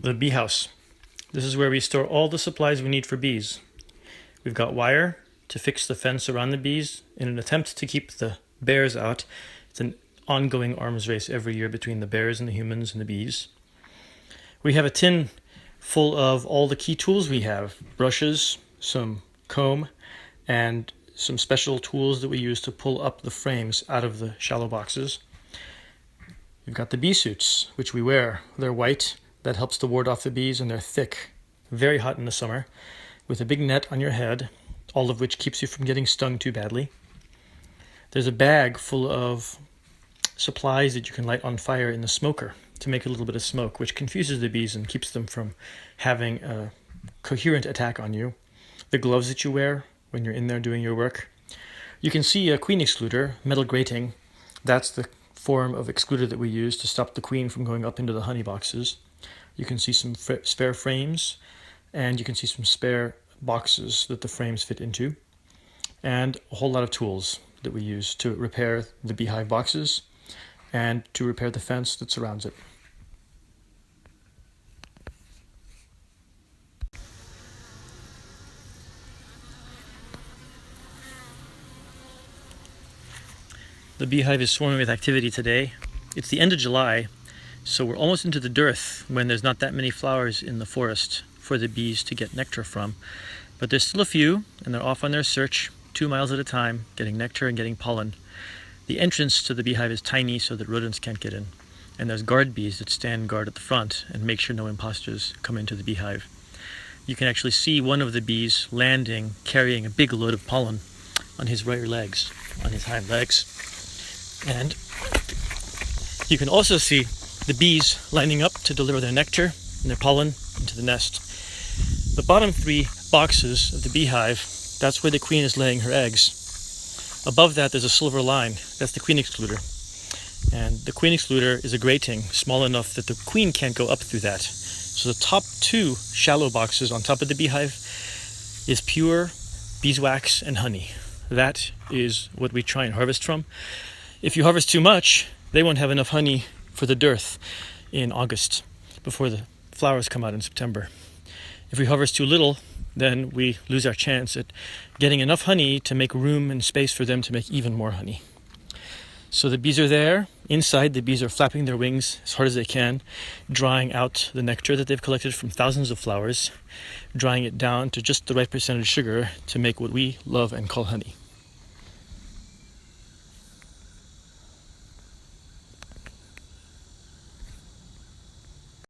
The bee house. This is where we store all the supplies we need for bees. We've got wire to fix the fence around the bees in an attempt to keep the bears out. It's an ongoing arms race every year between the bears and the humans and the bees. We have a tin full of all the key tools we have: brushes, some comb, and some special tools that we use to pull up the frames out of the shallow boxes. We've got the bee suits, which we wear. They're white. That helps to ward off the bees, and they're thick, very hot in the summer, with a big net on your head, all of which keeps you from getting stung too badly. There's a bag full of supplies that you can light on fire in the smoker to make a little bit of smoke, which confuses the bees and keeps them from having a coherent attack on you. The gloves that you wear when you're in there doing your work. You can see a queen excluder, metal grating. That's the form of excluder that we use to stop the queen from going up into the honey boxes. You can see some spare frames, and you can see some spare boxes that the frames fit into, and a whole lot of tools that we use to repair the beehive boxes and to repair the fence that surrounds it. The beehive is swarming with activity today. It's the end of July, so we're almost into the dearth when there's not that many flowers in the forest for the bees to get nectar from. But there's still a few, and they're off on their search 2 miles at a time, getting nectar and getting pollen. The entrance to the beehive is tiny so that rodents can't get in. And there's guard bees that stand guard at the front and make sure no imposters come into the beehive. You can actually see one of the bees landing, carrying a big load of pollen on his rear legs, on his hind legs. And you can also see the bees lining up to deliver their nectar and their pollen into the nest. The bottom 3 boxes of the beehive, that's where the queen is laying her eggs. Above that there's a silver line, that's the queen excluder. And the queen excluder is a grating small enough that the queen can't go up through that. So the top 2 shallow boxes on top of the beehive is pure beeswax and honey. That is what we try and harvest from. If you harvest too much, they won't have enough honey for the dearth in August, before the flowers come out in September. If we harvest too little, then we lose our chance at getting enough honey to make room and space for them to make even more honey. So the bees are there. Inside, the bees are flapping their wings as hard as they can, drying out the nectar that they've collected from thousands of flowers, drying it down to just the right percentage sugar to make what we love and call honey.